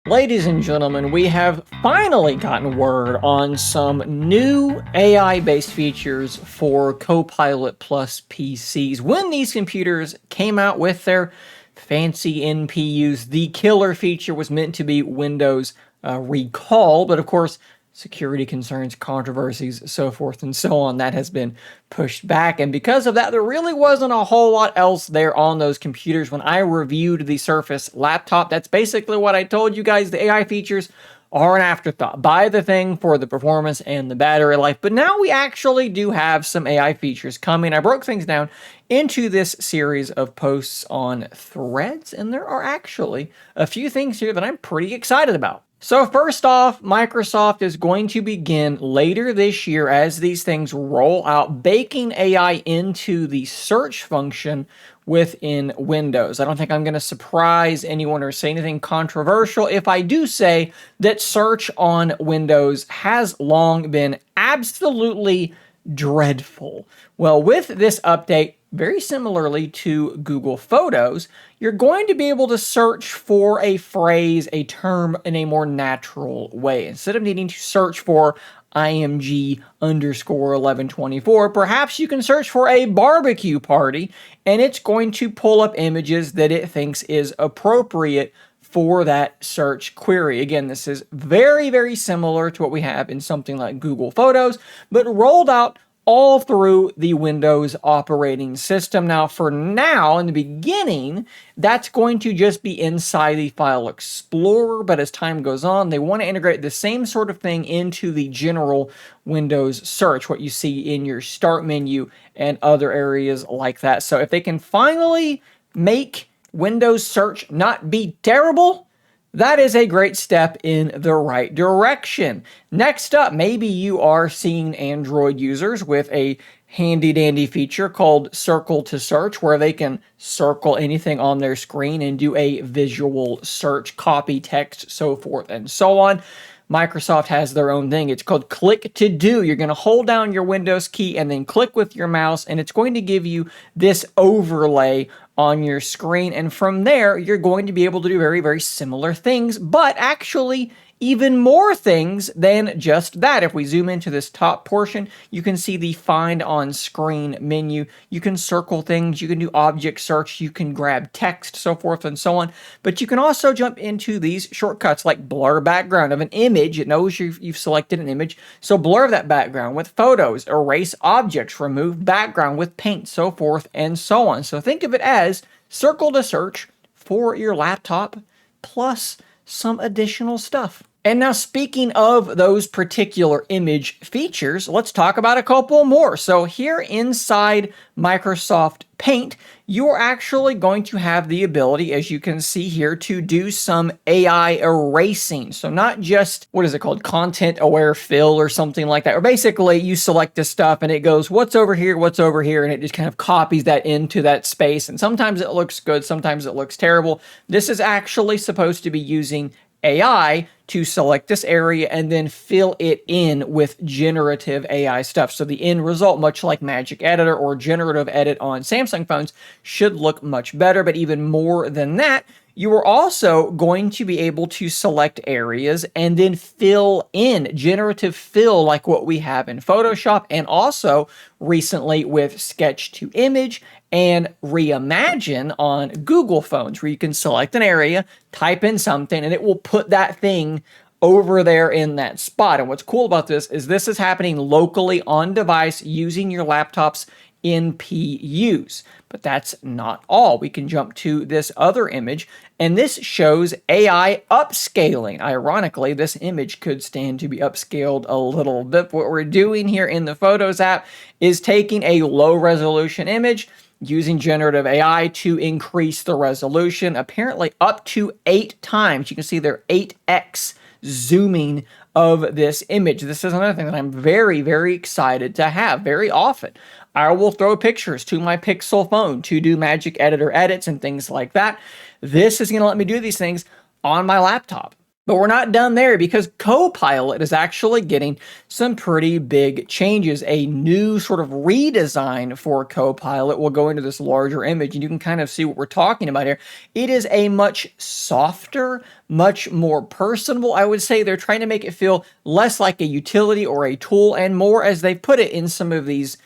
Ladies and gentlemen, we have finally gotten word on some new AI-based features for Copilot Plus PCs. When these computers came out with their fancy NPUs, the killer feature was meant to be Windows Recall, but of course, security concerns, controversies, so forth and so on, that has been pushed back. And because of that, there really wasn't a whole lot else there on those computers. When I reviewed the Surface laptop, that's basically what I told you guys. The AI features are an afterthought. Buy the thing for the performance and the battery life. But now we actually do have some AI features coming. I broke things down into this series of posts on Threads, and there are actually a few things here that I'm pretty excited about. So first off, Microsoft is going to begin later this year as these things roll out, baking AI into the search function within Windows. I don't think I'm going to surprise anyone or say anything controversial if I do say that search on Windows has long been absolutely dreadful. Well, with this update, very similarly to Google Photos, you're going to be able to search for a phrase, a term in a more natural way. Instead of needing to search for IMG underscore 1124, perhaps you can search for a barbecue party and it's going to pull up images that it thinks is appropriate for that search query. Again, this is very, very similar to what we have in something like Google Photos, but rolled out all through the Windows operating system. Now, for now, in the beginning, that's going to just be inside the File Explorer, but as time goes on, they want to integrate the same sort of thing into the general Windows search, what you see in your Start menu and other areas like that. So if they can finally make Windows search not be terrible, that is a great step in the right direction. Next up, maybe you are seeing Android users with a handy-dandy feature called Circle to Search, where they can circle anything on their screen and do a visual search, copy text, so forth and so on. Microsoft has their own thing. It's called Click to Do. You're going to hold down your Windows key and then click with your mouse, and it's going to give you this overlay on your screen. And from there, you're going to be able to do very, very similar things, but actually even more things than just that. If we zoom into this top portion, you can see the Find on Screen menu. You can circle things, you can do object search, you can grab text, so forth and so on. But you can also jump into these shortcuts like blur background of an image. It knows you've selected an image, so blur that background with photos, erase objects, remove background with paint, so forth and so on. So think of it as Circle to Search for your laptop plus some additional stuff. And now, speaking of those particular image features, let's talk about a couple more. So here inside Microsoft Paint, you are actually going to have the ability, as you can see here, to do some AI erasing. So not just, what is it called, content-aware fill or something like that. Or basically, you select this stuff and it goes, what's over here, and it just kind of copies that into that space. And sometimes it looks good, sometimes it looks terrible. This is actually supposed to be using AI to select this area and then fill it in with generative AI stuff. So the end result, much like Magic Editor or Generative Edit on Samsung phones, should look much better. But even more than that, you are also going to be able to select areas and then fill in, generative fill, like what we have in Photoshop, and also recently with Sketch to Image and Reimagine on Google phones, where you can select an area, type in something, and it will put that thing over there in that spot. And what's cool about this is happening locally on device using your laptop's NPUs. But that's not all. We can jump to this other image, and this shows AI upscaling. Ironically, this image could stand to be upscaled a little bit. What we're doing here in the Photos app is taking a low-resolution image, using generative AI to increase the resolution, apparently up to 8 times. You can see there 8x zooming of this image. This is another thing that I'm very, very excited to have. Very often, I will throw pictures to my Pixel phone to do Magic Editor edits and things like that. This is going to let me do these things on my laptop. But we're not done there because Copilot is actually getting some pretty big changes. A new sort of redesign for Copilot. We'll go into this larger image and you can kind of see what we're talking about here. It is a much softer, much more personable. I would say they're trying to make it feel less like a utility or a tool and more, as they put it in some of these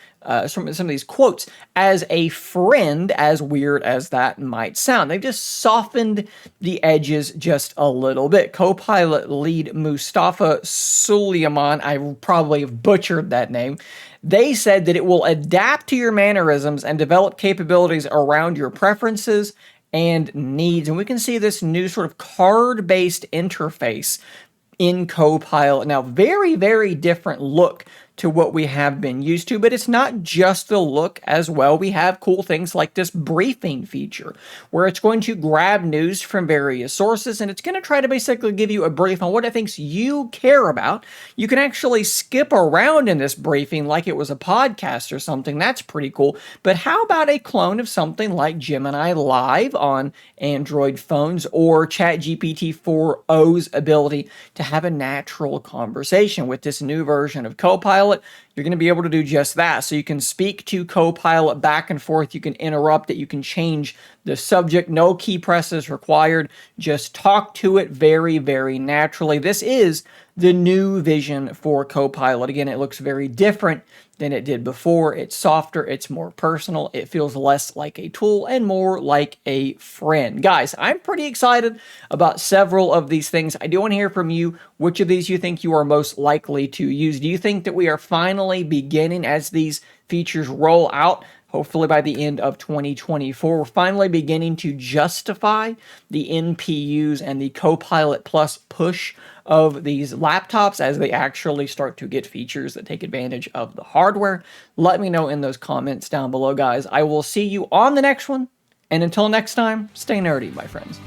some of these quotes, as a friend, as weird as that might sound. They've just softened the edges just a little bit. Copilot lead Mustafa Suleiman, I probably have butchered that name, they said that it will adapt to your mannerisms and develop capabilities around your preferences and needs. And we can see this new sort of card-based interface in Copilot. Now, very, very different look to what we have been used to, but it's not just the look as well. We have cool things like this briefing feature where it's going to grab news from various sources and it's going to try to basically give you a brief on what it thinks you care about. You can actually skip around in this briefing like it was a podcast or something. That's pretty cool. But how about a clone of something like Gemini Live on Android phones, or ChatGPT 4o's ability to have a natural conversation? With this new version of Copilot, you're going to be able to do just that. So you can speak to Copilot back and forth. You can interrupt it. You can change the subject. No key presses required. Just talk to it very, very naturally. This is the new vision for Copilot. Again, it looks very different than it did before. It's softer, it's more personal, it feels less like a tool and more like a friend. Guys, I'm pretty excited about several of these things. I do want to hear from you which of these you think you are most likely to use. Do you think that we are finally beginning, as these features roll out, hopefully by the end of 2024, we're finally beginning to justify the NPUs and the Copilot Plus push of these laptops as they actually start to get features that take advantage of the hardware? Let me know in those comments down below, guys. I will see you on the next one, and until next time, stay nerdy, my friends.